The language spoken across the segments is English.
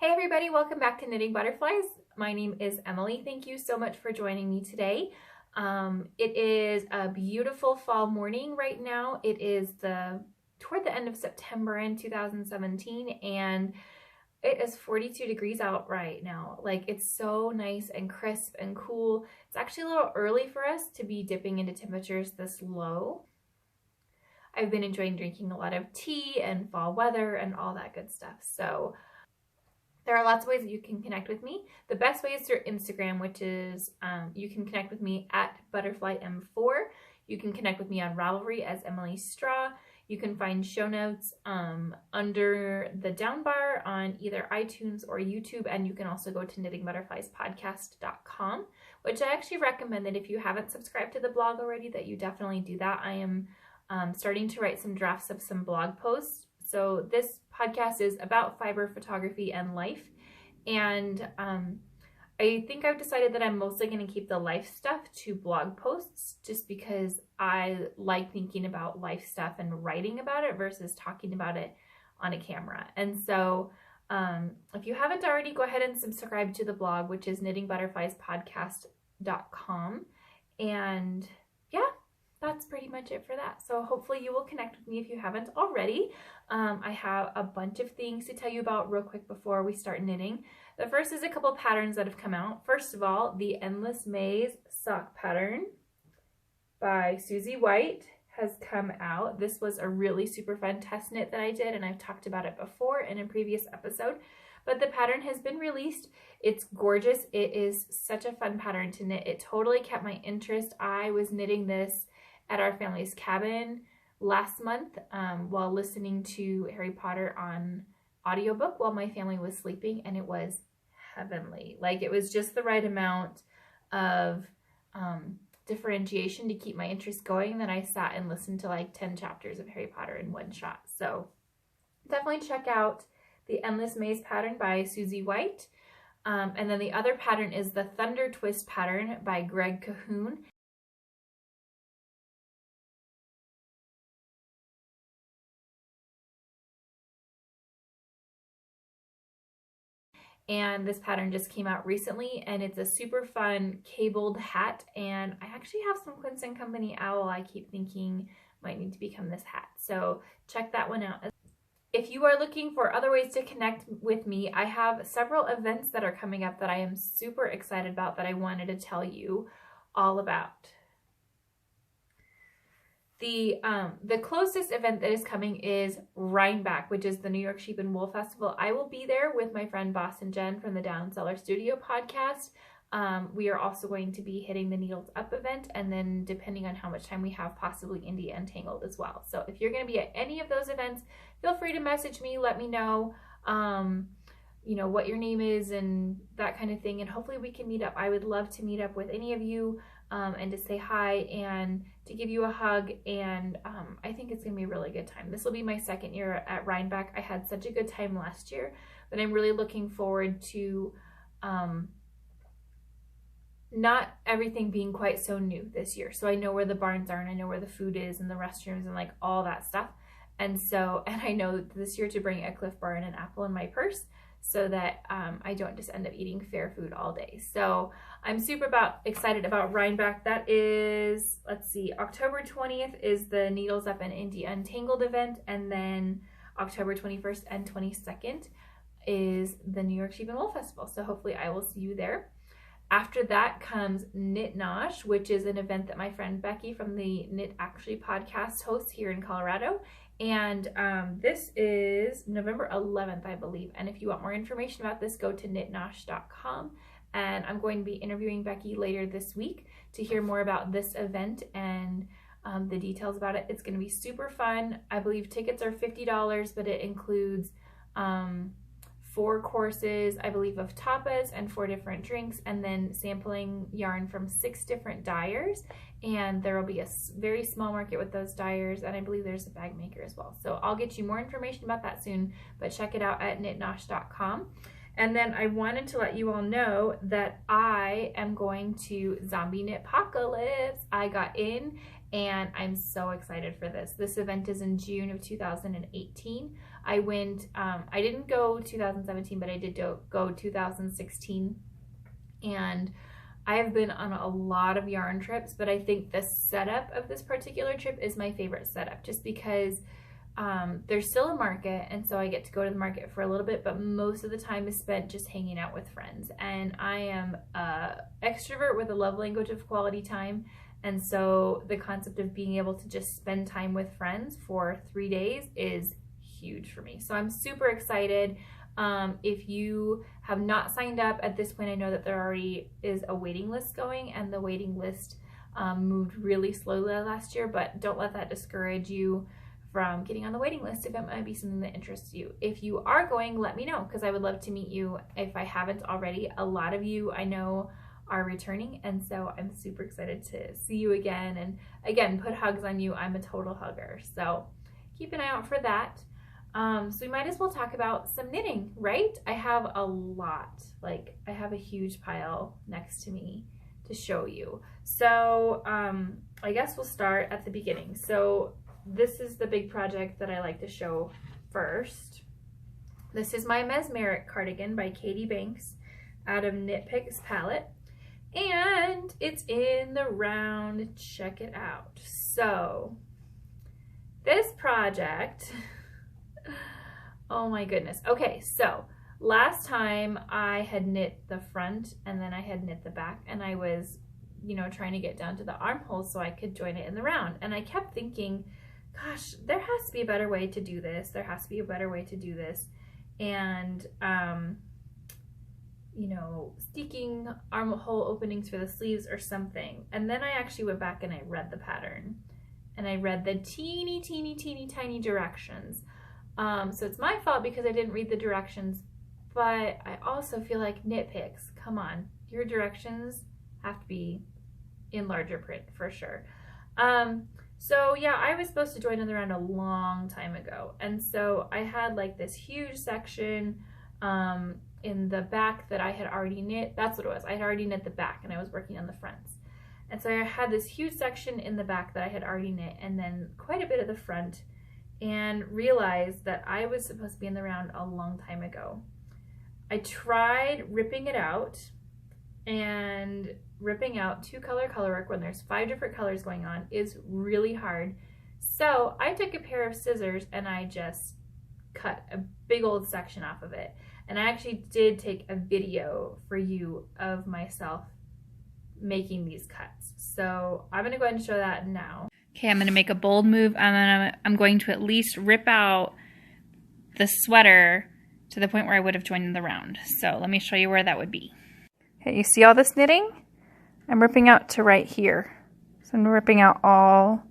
Hey everybody, welcome back to Knitting Butterflies. My name is Emily. Thank you so much for joining me today. It is a beautiful fall morning right now. It is toward the end of September in 2017 and it is 42 degrees out right now. Like, it's so nice and crisp and cool. It's actually a little early for us to be dipping into temperatures this low. I've been enjoying drinking a lot of tea and fall weather and all that good stuff. So there are lots of ways that you can connect with me. The best way is through Instagram, which is you can connect with me at ButterflyM4. You can connect with me on Ravelry as Emily Straw. You can find show notes under the down bar on either iTunes or YouTube, and you can also go to knittingbutterfliespodcast.com, which I actually recommend that if you haven't subscribed to the blog already, that you definitely do that. I am starting to write some drafts of some blog posts. So this podcast is about fiber photography and life, and I think I've decided that I'm mostly going to keep the life stuff to blog posts just because I like thinking about life stuff and writing about it versus talking about it on a camera. And so if you haven't already, go ahead and subscribe to the blog, which is knittingbutterfliespodcast.com. And yeah, that's pretty much it for that. So hopefully you will connect with me if you haven't already. I have a bunch of things to tell you about real quick before we start knitting. The first is a couple patterns that have come out. First of all, the Endless Maze sock pattern by Susie White has come out. This was a really super fun test knit that I did, and I've talked about it before in a previous episode. But the pattern has been released. It's gorgeous. It is such a fun pattern to knit. It totally kept my interest. I was knitting this at our family's cabin last month while listening to Harry Potter on audiobook while my family was sleeping, and it was heavenly. Like, it was just the right amount of differentiation to keep my interest going that I sat and listened to like 10 chapters of Harry Potter in one shot. So definitely check out the Endless Maze pattern by Susie White. And then the other pattern is the Thunder Twist pattern by Greg Cahoon. And this pattern just came out recently, and it's a super fun cabled hat, and I actually have some Quince & Company owl I keep thinking might need to become this hat, so check that one out. If you are looking for other ways to connect with me, I have several events that are coming up that I am super excited about that I wanted to tell you all about. The closest event that is coming is Rhineback, which is the New York Sheep and Wool Festival. I will be there with my friend Boston Jen from the Down Cellar Studio podcast. We are also going to be hitting the Needles Up event, and then depending on how much time we have, possibly Indie Untangled as well. So if you're going to be at any of those events, feel free to message me, let me know, you know, what your name is and that kind of thing, and hopefully we can meet up. I would love to meet up with any of you and to say hi and to give you a hug, and I think it's gonna be a really good time. This will be my second year at Rhineback. I had such a good time last year, but I'm really looking forward to not everything being quite so new this year. So I know where the barns are, and I know where the food is and the restrooms and like all that stuff. And so, and I know this year to bring a Cliff Bar and an apple in my purse so that I don't just end up eating fair food all day. So I'm super excited about Rhineback. That is, let's see, October 20th is the Needles Up and Indie Untangled event, and then October 21st and 22nd is the New York Sheep and Wool Festival. So hopefully I will see you there. After that comes Knit Nosh, which is an event that my friend Becky from the Knit Actually podcast hosts here in Colorado. And this is November 11th, I believe. And if you want more information about this, go to knitnosh.com. And I'm going to be interviewing Becky later this week to hear more about this event and the details about it. It's going to be super fun. I believe tickets are $50, but it includes 4 courses, I believe, of tapas and 4 different drinks, and then sampling yarn from 6 different dyers. And there will be a very small market with those dyers, and I believe there's a bag maker as well. So I'll get you more information about that soon, but check it out at knitnosh.com. And then I wanted to let you all know that I am going to Zombie Knitpocalypse. I got in and I'm so excited for this. This event is in June of 2018. I went, I didn't go 2017, but I did go 2016, and I have been on a lot of yarn trips, but I think the setup of this particular trip is my favorite setup, just because there's still a market, and so I get to go to the market for a little bit, but most of the time is spent just hanging out with friends. And I am an extrovert with a love language of quality time, and so the concept of being able to just spend time with friends for 3 days is huge for me. So I'm super excited. If you have not signed up at this point, I know that there already is a waiting list going, and the waiting list moved really slowly last year, but don't let that discourage you from getting on the waiting list if it might be something that interests you. If you are going, let me know, because I would love to meet you if I haven't already. A lot of you I know are returning, and so I'm super excited to see you again, and again, put hugs on you. I'm a total hugger, so keep an eye out for that. So we might as well talk about some knitting, right? I have a lot, like I have a huge pile next to me to show you. So I guess we'll start at the beginning. So this is the big project that I like to show first. This is my Mesmeric cardigan by Katie Banks out of Knit Picks palette, and it's in the round. Check it out. So this project, oh my goodness. Okay, so last time I had knit the front and then I had knit the back, and I was, you know, trying to get down to the armholes so I could join it in the round. And I kept thinking, gosh, there has to be a better way to do this. There has to be a better way to do this. And, you know, steeking armhole openings for the sleeves or something. And then I actually went back and I read the pattern, and I read the teeny tiny directions. So it's my fault because I didn't read the directions, but I also feel like Knit Picks, come on, your directions have to be in larger print for sure. So yeah, I was supposed to join in the round a long time ago, and so I had like this huge section in the back that I had already knit. That's what it was. I had already knit the back and I was working on the fronts. And so I had this huge section in the back that I had already knit, and then quite a bit of the front, and realized that I was supposed to be in the round a long time ago. I tried ripping it out, and ripping out 2-color color work when there's 5 different colors going on is really hard. So I took a pair of scissors and I just cut a big old section off of it. And I actually did take a video for you of myself making these cuts. So I'm gonna go ahead and show that now. Okay, I'm gonna make a bold move. I'm going to at least rip out the sweater to the point where I would have joined the round. So let me show you where that would be. Okay, you see all this knitting? I'm ripping out to right here. So I'm ripping out all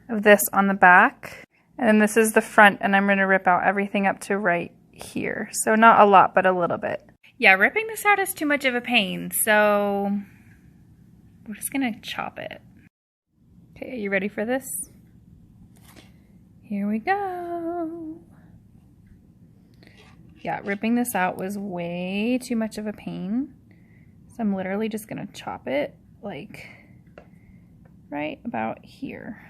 of this on the back. And then this is the front, and I'm gonna rip out everything up to right here. So not a lot, but a little bit. Yeah, ripping this out is too much of a pain, so we're just gonna chop it. Okay, are you ready for this? Here we go. Yeah, ripping this out was way too much of a pain. So I'm literally just gonna chop it like right about here.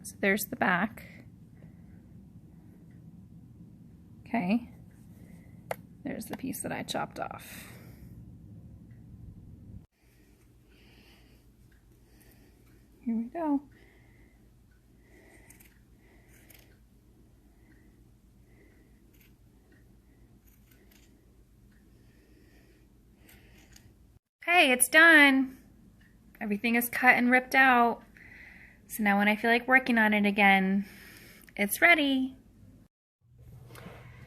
So there's the back. Okay. There's the piece that I chopped off. Here we go. Okay, it's done. Everything is cut and ripped out. So now when I feel like working on it again, it's ready.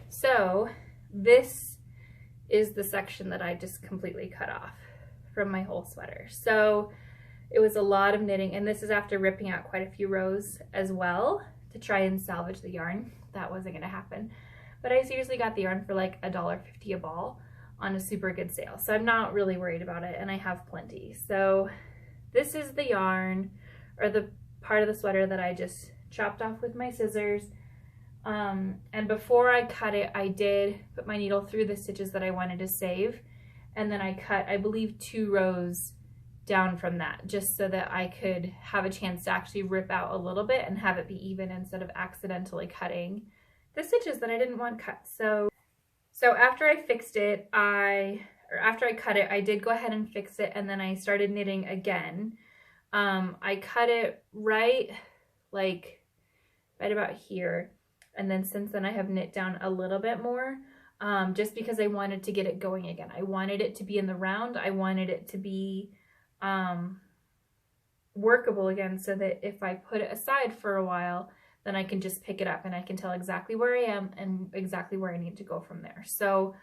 So this is the section that I just completely cut off from my whole sweater. So it was a lot of knitting, and this is after ripping out quite a few rows as well to try and salvage the yarn. That wasn't gonna happen. But I seriously got the yarn for like $1.50 a ball on a super good sale. So I'm not really worried about it, and I have plenty. So this is the yarn, or the part of the sweater that I just chopped off with my scissors. And before I cut it, I did put my needle through the stitches that I wanted to save. And then I cut, I believe, 2 rows down from that, just so that I could have a chance to actually rip out a little bit and have it be even instead of accidentally cutting the stitches that I didn't want cut. So after I fixed it, after I cut it, I did go ahead and fix it, and then I started knitting again. I cut it right about here. And then since then I have knit down a little bit more, just because I wanted to get it going again. I wanted it to be in the round. I wanted it to be workable again, so that if I put it aside for a while, then I can just pick it up and I can tell exactly where I am and exactly where I need to go from there. So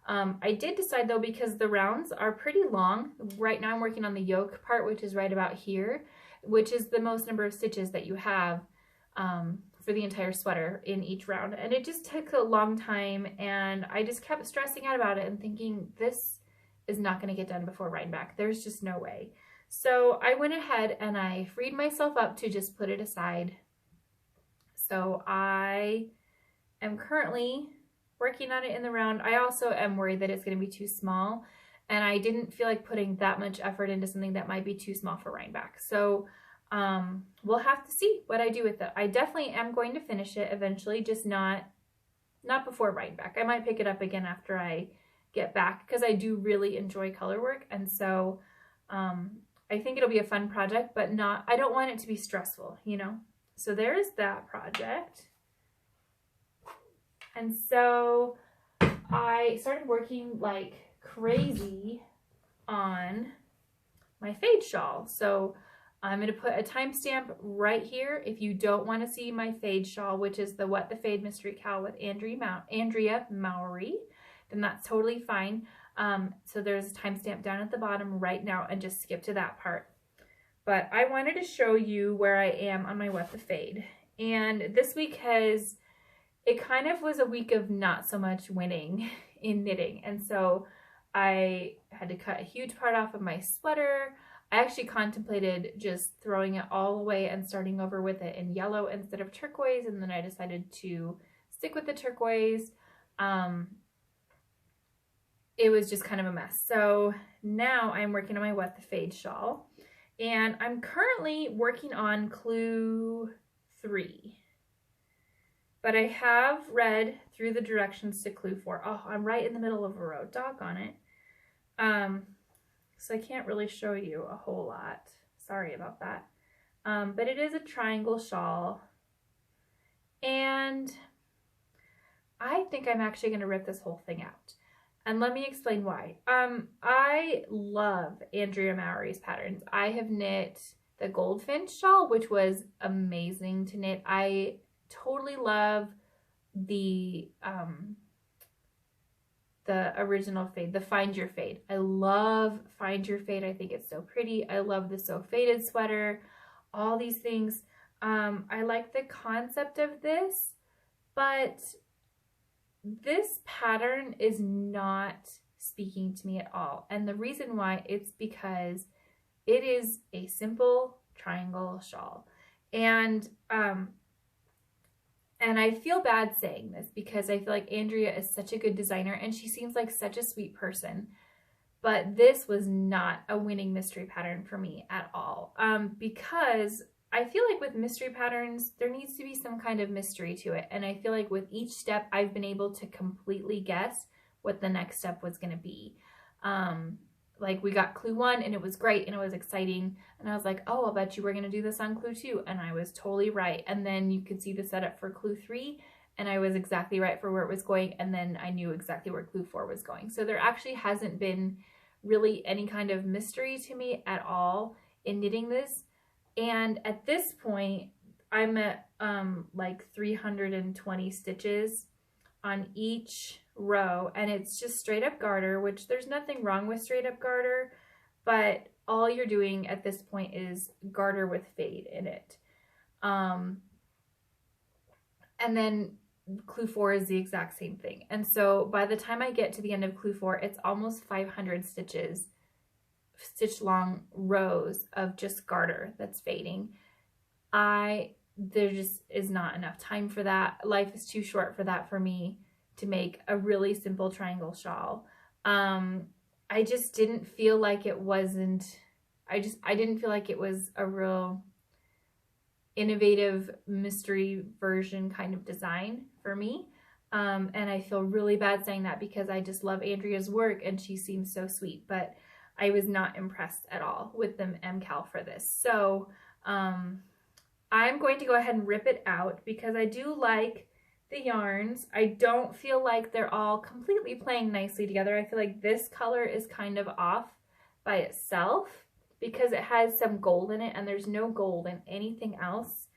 I did decide though, because the rounds are pretty long. Right now I'm working on the yoke part, which is right about here, which is the most number of stitches that you have for the entire sweater in each round. And it just took a long time, and I just kept stressing out about it and thinking, this is not going to get done before Rhinebeck. There's just no way. So I went ahead and I freed myself up to just put it aside. So I am currently working on it in the round. I also am worried that it's going to be too small, and I didn't feel like putting that much effort into something that might be too small for Rhinebeck. So we'll have to see what I do with it. I definitely am going to finish it eventually, just not before Rhinebeck. I might pick it up again after I get back, because I do really enjoy color work, and so I think it'll be a fun project, but I don't want it to be stressful, you know? So there's that project. And so I started working like crazy on my fade shawl. So I'm going to put a timestamp right here if you don't want to see my fade shawl, which is the What the Fade Mystery Cowl with Andrea Mowry, then that's totally fine. So there's a timestamp down at the bottom right now, and just skip to that part. But I wanted to show you where I am on my What the Fade. And this week it kind of was a week of not so much winning in knitting. And so I had to cut a huge part off of my sweater. I actually contemplated just throwing it all away and starting over with it in yellow instead of turquoise, and then I decided to stick with the turquoise. It was just kind of a mess. So now I'm working on my What the Fade shawl, and I'm currently working on clue 3. But I have read through the directions to clue 4. Oh, I'm right in the middle of a row. Doggone it. So I can't really show you a whole lot. Sorry about that. But it is a triangle shawl. And I think I'm actually going to rip this whole thing out. And let me explain why. I love Andrea Mowry's patterns. I have knit the Goldfinch shawl, which was amazing to knit. I totally love the original fade, the Find Your Fade. I love Find Your Fade. I think it's so pretty. I love the So Faded sweater, all these things. I like the concept of this, but this pattern is not speaking to me at all. And the reason why, it's because it is a simple triangle shawl. And I feel bad saying this, because I feel like Andrea is such a good designer and she seems like such a sweet person. But this was not a winning mystery pattern for me at all. Because I feel like with mystery patterns, there needs to be some kind of mystery to it. And I feel like with each step, I've been able to completely guess what the next step was going to be. Like we got clue 1 and it was great and it was exciting. And I was like, oh, I'll bet you we're going to do this on clue 2. And I was totally right. And then you could see the setup for clue 3 and I was exactly right for where it was going. And then I knew exactly where clue 4 was going. So there actually hasn't been really any kind of mystery to me at all in knitting this. And at this point, I'm at like 320 stitches on each row, and it's just straight up garter, which there's nothing wrong with straight up garter, but all you're doing at this point is garter with fade in it. And then clue 4 is the exact same thing. And so by the time I get to the end of clue 4, it's almost 500 stitches, stitch long rows of just garter that's fading. There just is not enough time for that. Life is too short for that for me to make a really simple triangle shawl. I just didn't feel like it wasn't, I didn't feel like it was a real innovative mystery version kind of design for me. And I feel really bad saying that because I just love Andrea's work and she seems so sweet, but I was not impressed at all with the MCal for this. So I'm going to go ahead and rip it out because I do like the yarns. I don't feel like they're all completely playing nicely together. I feel like this color is kind of off by itself because it has some gold in it and there's no gold in anything else.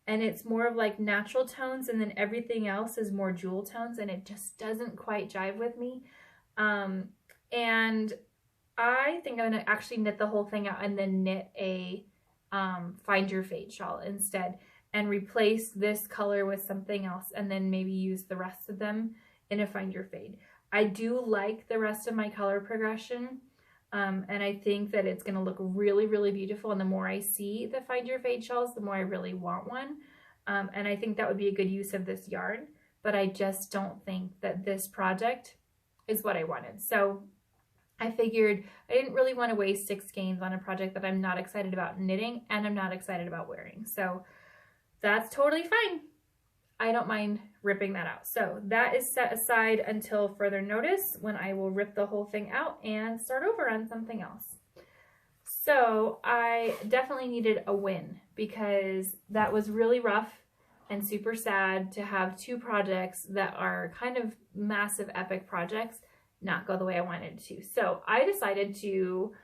And it's more of like natural tones, and then everything else is more jewel tones, and it just doesn't quite jive with me. And I think I'm going to actually knit the whole thing out and then knit a Find Your Fade shawl instead, and replace this color with something else, and then maybe use the rest of them in a Find Your Fade. I do like the rest of my color progression, and I think that it's going to look really, really beautiful. And the more I see the Find Your Fade shawls, the more I really want one. And I think that would be a good use of this yarn, but I just don't think that this project is what I wanted. So I figured I didn't really want to waste 6 skeins on a project that I'm not excited about knitting and I'm not excited about wearing. So that's totally fine. I don't mind ripping that out. So that is set aside until further notice, when I will rip the whole thing out and start over on something else. So I definitely needed a win because that was really rough and super sad to have 2 projects that are kind of massive epic projects not go the way I wanted to. So I decided to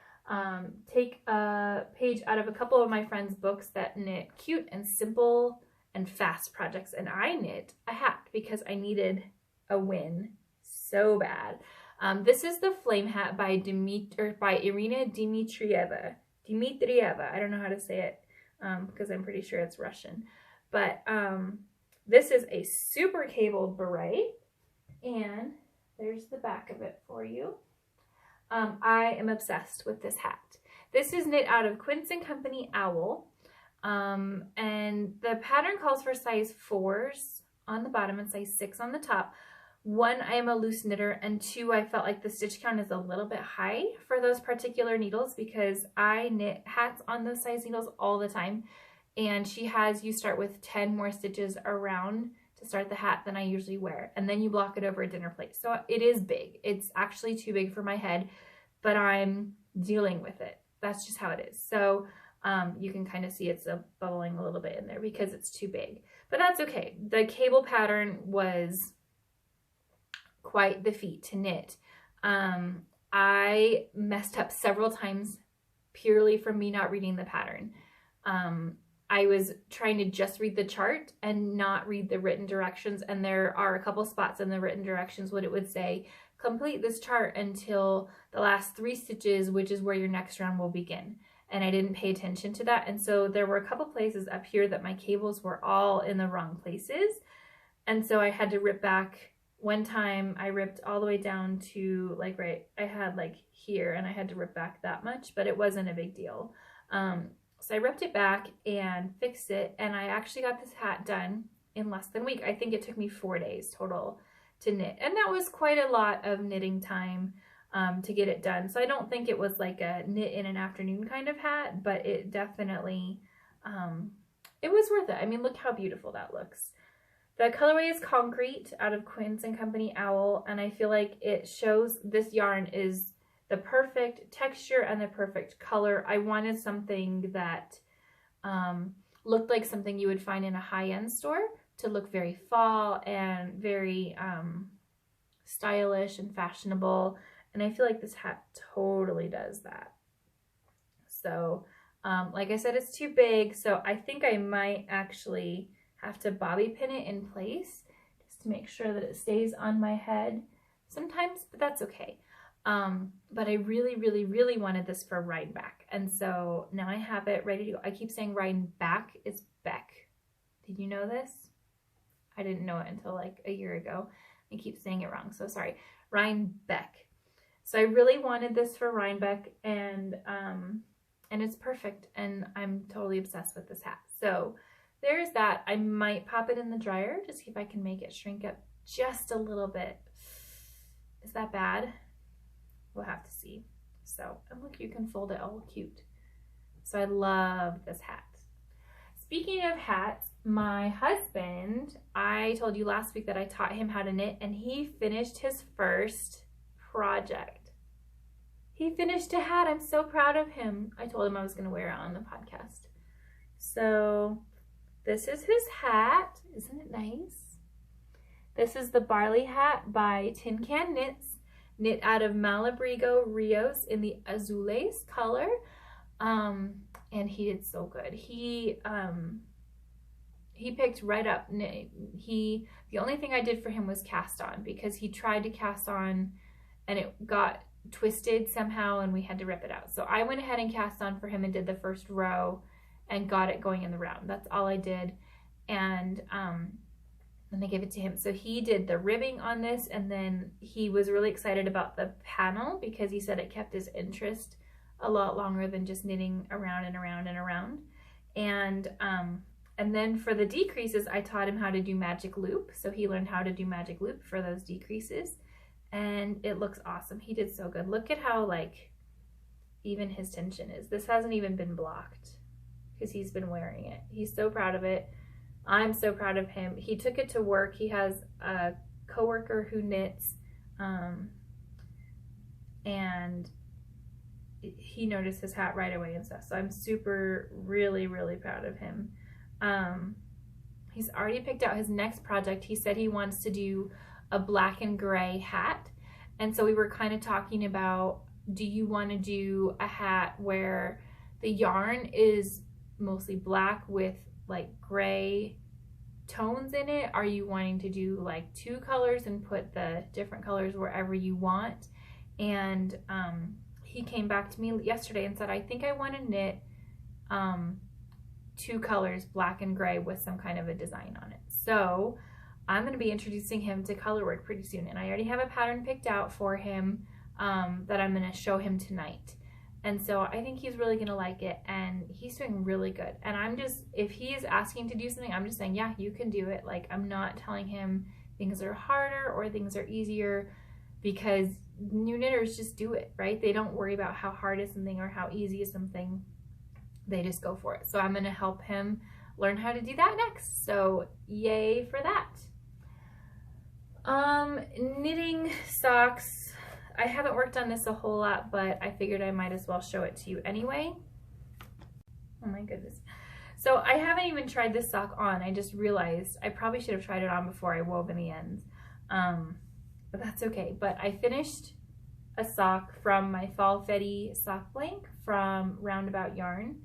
take a page out of a couple of my friends' books that knit cute and simple and fast projects, and I knit a hat because I needed a win so bad. This is the Flame Hat by Irina Dmitrieva. I don't know how to say it because I'm pretty sure it's Russian. But this is a super cabled beret, and there's the back of it for you. I am obsessed with this hat. This is knit out of Quince & Company Owl. And the pattern calls for size 4s on the bottom and size 6 on the top. 1, I am a loose knitter, and 2, I felt like the stitch count is a little bit high for those particular needles because I knit hats on those size needles all the time. And she has you start with 10 more stitches around to start the hat than I usually wear, and then you block it over a dinner plate. So it is big. It's actually too big for my head, but I'm dealing with it. That's just how it is. So you can kind of see it's bubbling a little bit in there because it's too big, but that's okay. The cable pattern was quite the feat to knit. I messed up several times purely from me not reading the pattern. I was trying to just read the chart and not read the written directions, and there are a couple spots in the written directions when it would say complete this chart until the last 3 stitches, which is where your next round will begin. And I didn't pay attention to that, and so there were a couple places up here that my cables were all in the wrong places, and so I had to rip back. One time I ripped all the way down to like I had like here, and I had to rip back that much, but it wasn't a big deal. So I ripped it back and fixed it, and I actually got this hat done in less than a week. I think it took me 4 days total to knit, and that was quite a lot of knitting time to get it done. So I don't think it was like a knit in an afternoon kind of hat, but it definitely, it was worth it. I mean, look how beautiful that looks. The colorway is Concrete out of Quince & Company Owl, and I feel like it shows this yarn is the perfect texture and the perfect color. I wanted something that looked like something you would find in a high-end store to look very fall and very stylish and fashionable. And I feel like this hat totally does that. So, like I said, it's too big, so I think I might actually have to bobby pin it in place just to make sure that it stays on my head. sometimes, but that's okay. But I really, really, really wanted this for Rhinebeck. And so now I have it ready to go. I keep saying Rhinebeck, it's Beck. Did you know this? I didn't know it until like a year ago. I keep saying it wrong, so sorry. Rhinebeck. So I really wanted this for Rhinebeck, and it's perfect, and I'm totally obsessed with this hat. So there's that. I might pop it in the dryer to see if I can make it shrink up just a little bit. Is that bad? We'll have to see. So, and look, you can fold it all cute. So I love this hat. Speaking of hats, my husband, I told you last week that I taught him how to knit, and he finished his first project. He finished a hat. I'm so proud of him. I told him I was going to wear it on the podcast. So this is his hat. Isn't it nice? This is the Barley hat by Tin Can Knits, knit out of Malabrigo Rios in the Azules color. And he did so good. He picked right up. The only thing I did for him was cast on, because he tried to cast on and it got twisted somehow and we had to rip it out. So I went ahead and cast on for him and did the first row and got it going in the round. That's all I did. And then I gave it to him. So he did the ribbing on this, and then he was really excited about the panel because he said it kept his interest a lot longer than just knitting around and around and around. And then for the decreases, I taught him how to do magic loop. So he learned how to do magic loop for those decreases, and it looks awesome. He did so good. Look at how like even his tension is. This hasn't even been blocked because he's been wearing it. He's so proud of it. I'm so proud of him. He took it to work. He has a coworker who knits, and he noticed his hat right away and stuff. So I'm super, really, really proud of him. He's already picked out his next project. He said he wants to do a black and gray hat. And so we were kind of talking about, do you want to do a hat where the yarn is mostly black with like gray tones in it? Are you wanting to do like two colors and put the different colors wherever you want? And he came back to me yesterday and said, I think I want to knit two colors, black and gray, with some kind of a design on it. So I'm going to be introducing him to color work pretty soon, and I already have a pattern picked out for him that I'm going to show him tonight. And so I think he's really going to like it, and he's doing really good. And I'm just, if he is asking to do something, I'm just saying, yeah, you can do it. Like, I'm not telling him things are harder or things are easier, because new knitters just do it, right? They don't worry about how hard is something or how easy is something. They just go for it. So I'm going to help him learn how to do that next. So yay for that. Knitting socks. I haven't worked on this a whole lot, but I figured I might as well show it to you anyway. Oh my goodness. So I haven't even tried this sock on. I just realized I probably should have tried it on before I wove in the ends. But that's okay. But I finished a sock from my Fall Fetty sock blank from Roundabout Yarn,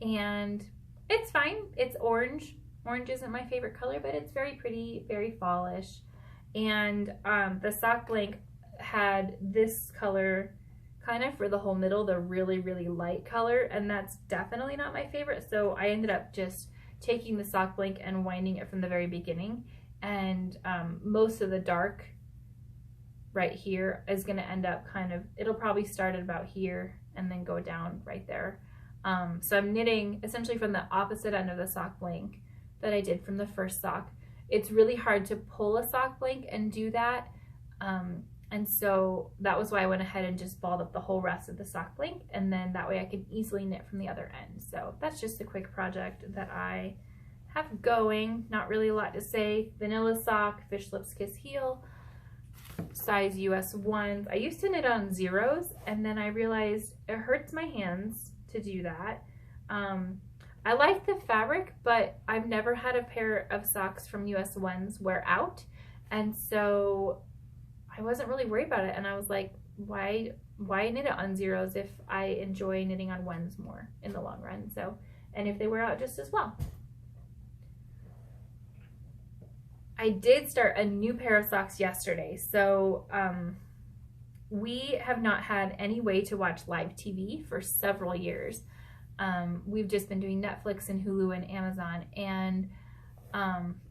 and it's fine. It's orange. Orange isn't my favorite color, but it's very pretty, very fallish. And the sock blank had this color kind of for the whole middle, the really, really light color, and that's definitely not my favorite. So I ended up just taking the sock blank and winding it from the very beginning, and most of the dark right here is going to end up kind of, it'll probably start at about here and then go down right there. So I'm knitting essentially from the opposite end of the sock blank that I did from the first sock. It's really hard to pull a sock blank and do that, and so that was why I went ahead and just balled up the whole rest of the sock blank, and then that way I can easily knit from the other end. So that's just a quick project that I have going. Not really a lot to say. Vanilla sock, Fish Lips Kiss heel, size US 1s. I used to knit on 0s, and then I realized it hurts my hands to do that. I like the fabric, but I've never had a pair of socks from US 1s wear out, and so I wasn't really worried about it. And I was like, why knit it on 0s if I enjoy knitting on 1s more in the long run? So, and if they wear out just as well. I did start a new pair of socks yesterday. So we have not had any way to watch live TV for several years. We've just been doing Netflix and Hulu and Amazon, and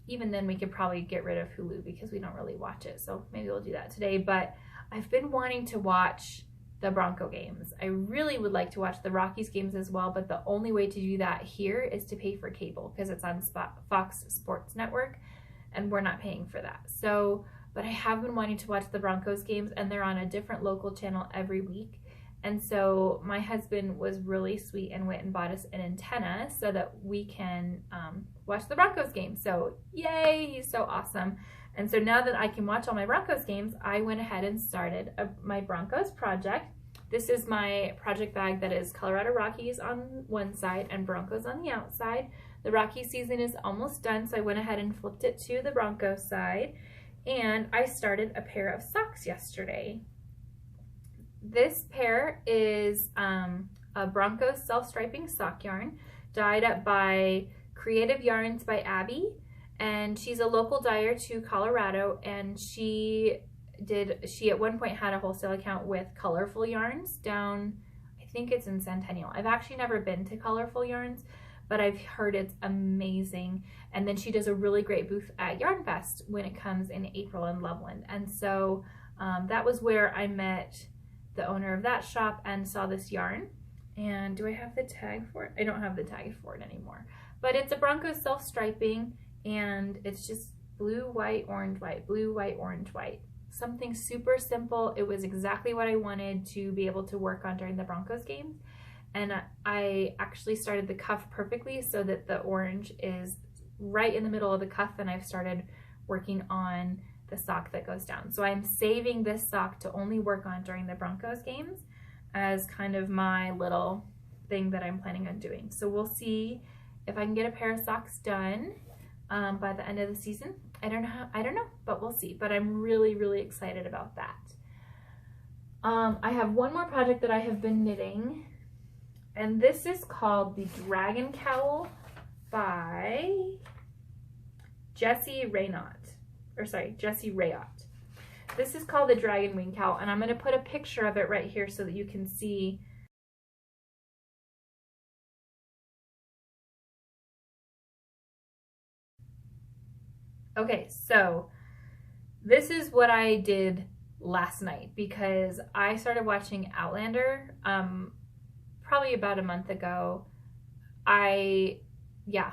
even then we could probably get rid of Hulu because we don't really watch it. So maybe we'll do that today. But I've been wanting to watch the Bronco games. I really would like to watch the Rockies games as well, but the only way to do that here is to pay for cable because it's on Fox Sports Network, and we're not paying for that. So, but I have been wanting to watch the Broncos games, and they're on a different local channel every week. And so my husband was really sweet and went and bought us an antenna so that we can watch the Broncos game. So yay, he's so awesome. And so now that I can watch all my Broncos games, I went ahead and started my Broncos project. This is my project bag that is Colorado Rockies on one side and Broncos on the outside. The Rockies season is almost done, so I went ahead and flipped it to the Broncos side. And I started a pair of socks yesterday. This pair is a Broncos self-striping sock yarn dyed up by Creative Yarns by Abby, and she's a local dyer to Colorado, and she at one point had a wholesale account with Colorful Yarns down, I think it's in Centennial. I've actually never been to Colorful Yarns, but I've heard it's amazing. And then she does a really great booth at Yarn Fest when it comes in April in Loveland. And so that was where I met the owner of that shop and saw this yarn. And do I have the tag for it? I don't have the tag for it anymore. But it's a Broncos self-striping, and it's just blue, white, orange, white, blue, white, orange, white. Something super simple. It was exactly what I wanted to be able to work on during the Broncos games. And I actually started the cuff perfectly so that the orange is right in the middle of the cuff, and I've started working on the sock that goes down. So I'm saving this sock to only work on during the Broncos games as kind of my little thing that I'm planning on doing. So we'll see if I can get a pair of socks done by the end of the season. I don't know, but we'll see. But I'm really, really excited about that. I have one more project that I have been knitting, and this is called the Dragon Cowl by Jessie Rayott. This is called the Dragon Wing Cowl, and I'm going to put a picture of it right here so that you can see. Okay, so this is what I did last night because I started watching Outlander probably about a month ago.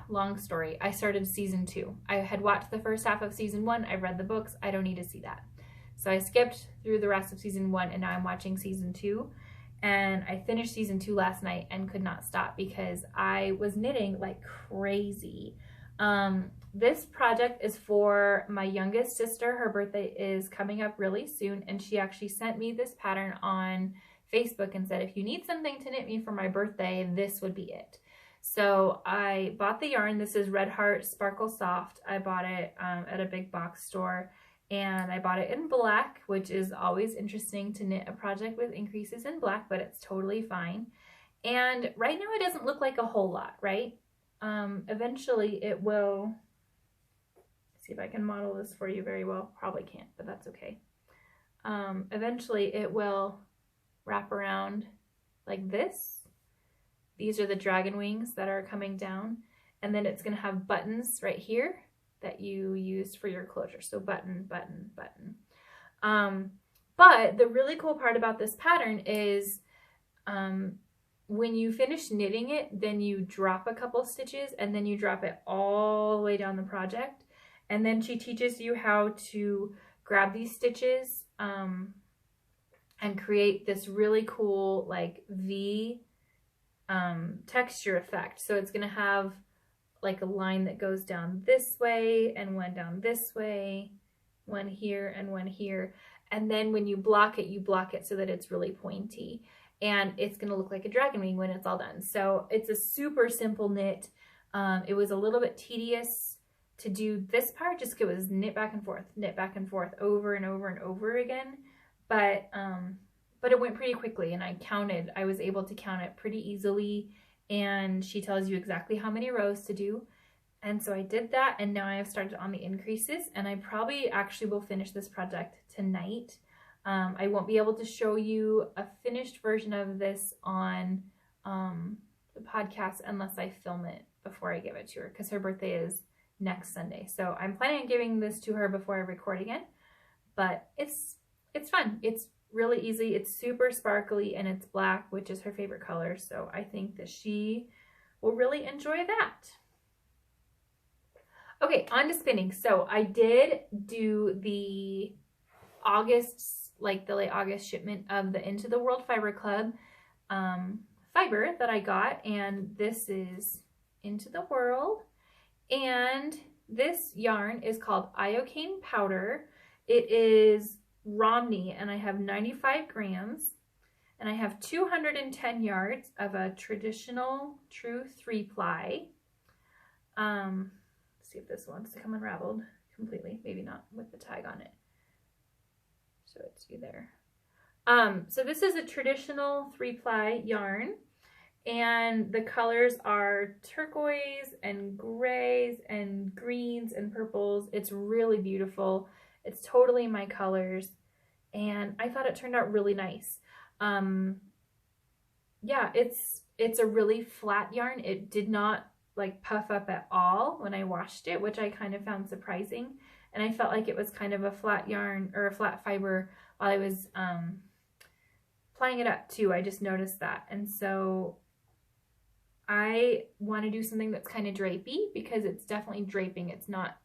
Long story. I started season 2. I had watched the first half of season 1. I read the books. I don't need to see that. So I skipped through the rest of season 1, and now I'm watching season 2. And I finished season 2 last night and could not stop because I was knitting like crazy. This project is for my youngest sister. Her birthday is coming up really soon, and she actually sent me this pattern on Facebook and said, if you need something to knit me for my birthday, this would be it. So I bought the yarn. This is Red Heart Sparkle Soft. I bought it at a big box store, and I bought it in black, which is always interesting to knit a project with increases in black, but it's totally fine. And right now it doesn't look like a whole lot, right? Eventually it will, see if I can model this for you very well. Probably can't, but that's okay. Eventually it will wrap around like this. These are the dragon wings that are coming down, and then it's going to have buttons right here that you use for your closure. So button, button, button. But the really cool part about this pattern is when you finish knitting it, then you drop a couple stitches, and then you drop it all the way down the project. And then she teaches you how to grab these stitches and create this really cool like V texture effect. So it's going to have like a line that goes down this way and one down this way, one here and one here. And then when you block it so that it's really pointy, and it's going to look like a dragon wing when it's all done. So it's a super simple knit. It was a little bit tedious to do this part just because it was knit back and forth over and over and over again. But it went pretty quickly, and I was able to count it pretty easily, and she tells you exactly how many rows to do. And so I did that, and now I have started on the increases, and I probably actually will finish this project tonight. I won't be able to show you a finished version of this on the podcast unless I film it before I give it to her, because her birthday is next Sunday. So I'm planning on giving this to her before I record again, but it's fun. It's really easy. It's super sparkly, and it's black, which is her favorite color. So I think that she will really enjoy that. Okay, on to spinning. So I did do the August, like the late August shipment of the Into the World Fiber Club fiber that I got, and this is Into the World. And this yarn is called iocane powder. It is Romney, and I have 95 grams, and I have 210 yards of a traditional true 3-ply. See if this wants to come unraveled completely. Maybe not with the tag on it. So it's you there. So this is a traditional 3-ply yarn, and the colors are turquoise and grays and greens and purples. It's really beautiful. It's totally my colors, and I thought it turned out really nice. Yeah, it's a really flat yarn. It did not like puff up at all when I washed it, which I kind of found surprising. And I felt like it was kind of a flat yarn or a flat fiber while I was plying it up too. I just noticed that. And so I want to do something that's kind of drapey, because it's definitely draping. It's not,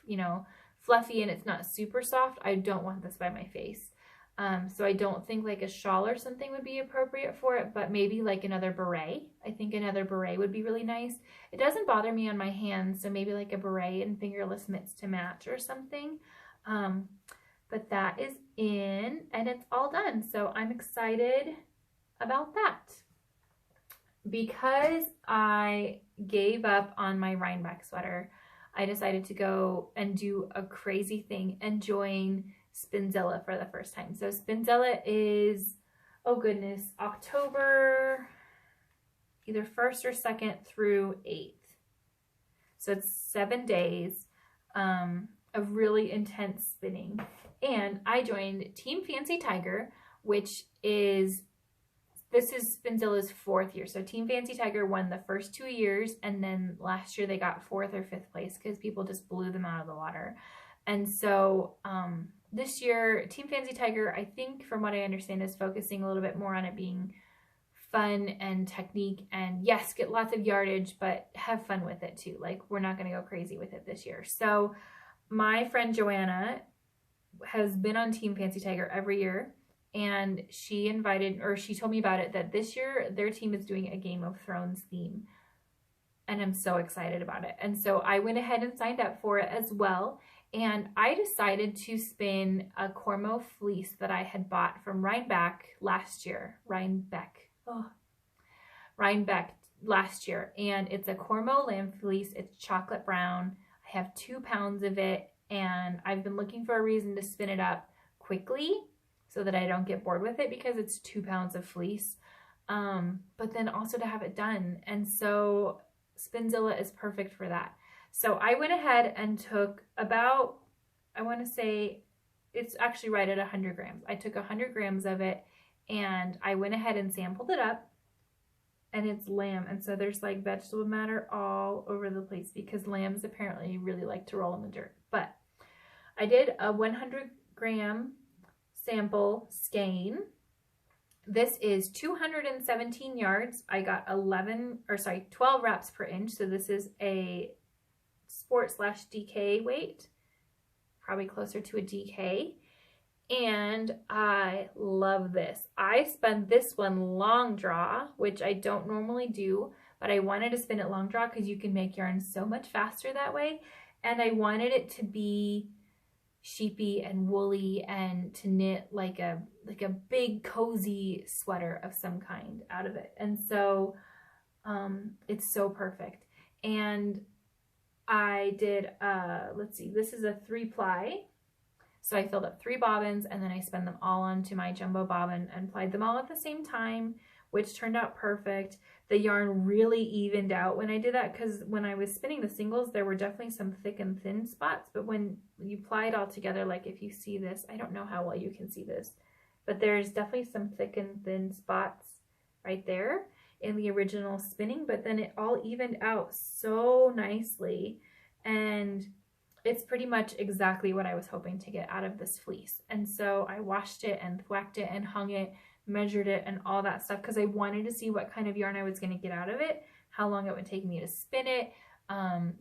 you know, fluffy, and it's not super soft. I don't want this by my face. So I don't think like a shawl or something would be appropriate for it, but maybe like another beret. I think another beret would be really nice. It doesn't bother me on my hands, so maybe like a beret and fingerless mitts to match or something. But that is in, and it's all done. So I'm excited about that. Because I gave up on my Rhinebeck sweater, I decided to go and do a crazy thing and join Spinzilla for the first time. So Spinzilla is, oh goodness, October either 1st or 2nd through 8th. So it's 7 days of really intense spinning. And I joined Team Fancy Tiger, which is, this is Spinzilla's 4th year. So Team Fancy Tiger won the first 2 years, and then last year they got 4th or 5th place because people just blew them out of the water. And so this year, Team Fancy Tiger, I think from what I understand, is focusing a little bit more on it being fun and technique, and yes, get lots of yardage, but have fun with it too. Like, we're not going to go crazy with it this year. So my friend Joanna has been on Team Fancy Tiger every year, and she invited, or she told me about it, that this year their team is doing a Game of Thrones theme, and I'm so excited about it. And so I went ahead and signed up for it as well, and I decided to spin a Cormo fleece that I had bought from Rhinebeck last year. Rhinebeck last year, and it's a Cormo lamb fleece. It's chocolate brown. I have 2 pounds of it, and I've been looking for a reason to spin it up quickly so that I don't get bored with it, because it's 2 pounds of fleece, but then also to have it done. And so Spinzilla is perfect for that. So I went ahead and took about, I want to say it's actually right at 100 grams. I took 100 grams of it, and I went ahead and sampled it up, and it's lamb. And so there's like vegetable matter all over the place, because lambs apparently really like to roll in the dirt. But I did a 100 gram sample skein. This is 217 yards. I got 12 wraps per inch. So this is a sport/DK weight, probably closer to a DK. And I love this. I spun this one long draw, which I don't normally do, but I wanted to spin it long draw because you can make yarn so much faster that way. And I wanted it to be sheepy and woolly, and to knit like a big cozy sweater of some kind out of it. And so it's so perfect. And I did, let's see, this is a 3-ply. So I filled up 3 bobbins, and then I spun them all onto my jumbo bobbin and plied them all at the same time which turned out perfect. The yarn really evened out when I did that, because when I was spinning the singles, there were definitely some thick and thin spots, but when you apply it all together, like if you see this, I don't know how well you can see this, but there's definitely some thick and thin spots right there in the original spinning, but then it all evened out so nicely, and it's pretty much exactly what I was hoping to get out of this fleece. And so I washed it and thwacked it and hung it, measured it and all that stuff, because I wanted to see what kind of yarn I was going to get out of it, how long it would take me to spin it,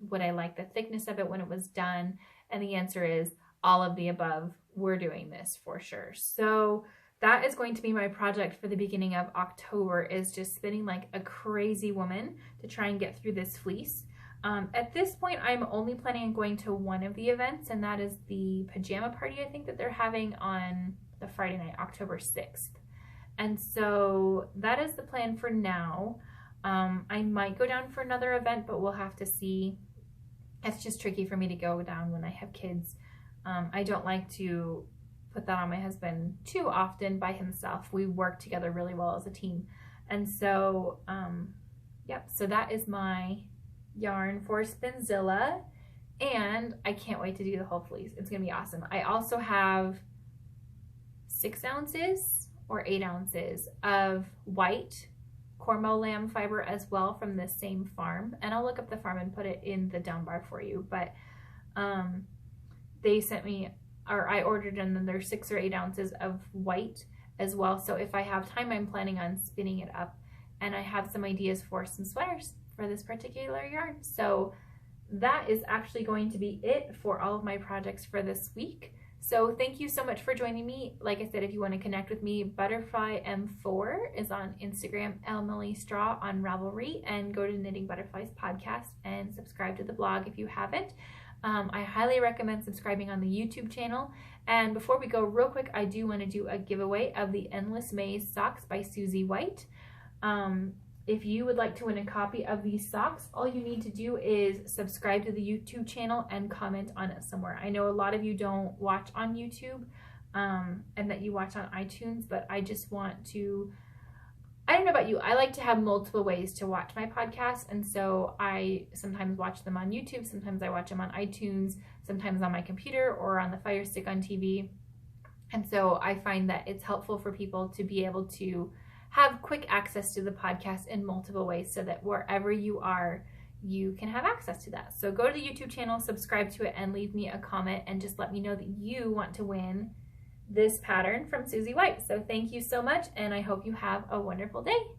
would I like the thickness of it when it was done, and the answer is all of the above. We're doing this for sure. So that is going to be my project for the beginning of October, is just spinning like a crazy woman to try and get through this fleece. At this point, I'm only planning on going to one of the events, and that is the pajama party I think that they're having on the Friday night, October 6th. And so that is the plan for now. I might go down for another event, but we'll have to see. It's just tricky for me to go down when I have kids. I don't like to put that on my husband too often by himself. We work together really well as a team. And so, yep, so that is my yarn for Spinzilla. And I can't wait to do the whole fleece. It's going to be awesome. I also have 6 ounces or 8 ounces of white Cormo lamb fiber as well from the same farm, and I'll look up the farm and put it in the down bar for you, but they sent me, or I ordered, and then there's 6 or 8 ounces of white as well. So if I have time, I'm planning on spinning it up, and I have some ideas for some sweaters for this particular yarn. So that is actually going to be it for all of my projects for this week. So thank you so much for joining me. Like I said, if you want to connect with me, Butterfly M4 is on Instagram, Emily Straw on Ravelry, and go to Knitting Butterflies podcast and subscribe to the blog if you haven't. I highly recommend subscribing on the YouTube channel. And before we go, real quick, I do want to do a giveaway of the Endless Maze socks by Susie White. If you would like to win a copy of these socks, all you need to do is subscribe to the YouTube channel and comment on it somewhere. I know a lot of you don't watch on YouTube and that you watch on iTunes, but I just want to, I don't know about you, I like to have multiple ways to watch my podcasts, and so I sometimes watch them on YouTube, sometimes I watch them on iTunes, sometimes on my computer or on the Fire Stick on TV. And so I find that it's helpful for people to be able to have quick access to the podcast in multiple ways, so that wherever you are, you can have access to that. So go to the YouTube channel, subscribe to it, and leave me a comment, and just let me know that you want to win this pattern from Susie White. So thank you so much, and I hope you have a wonderful day.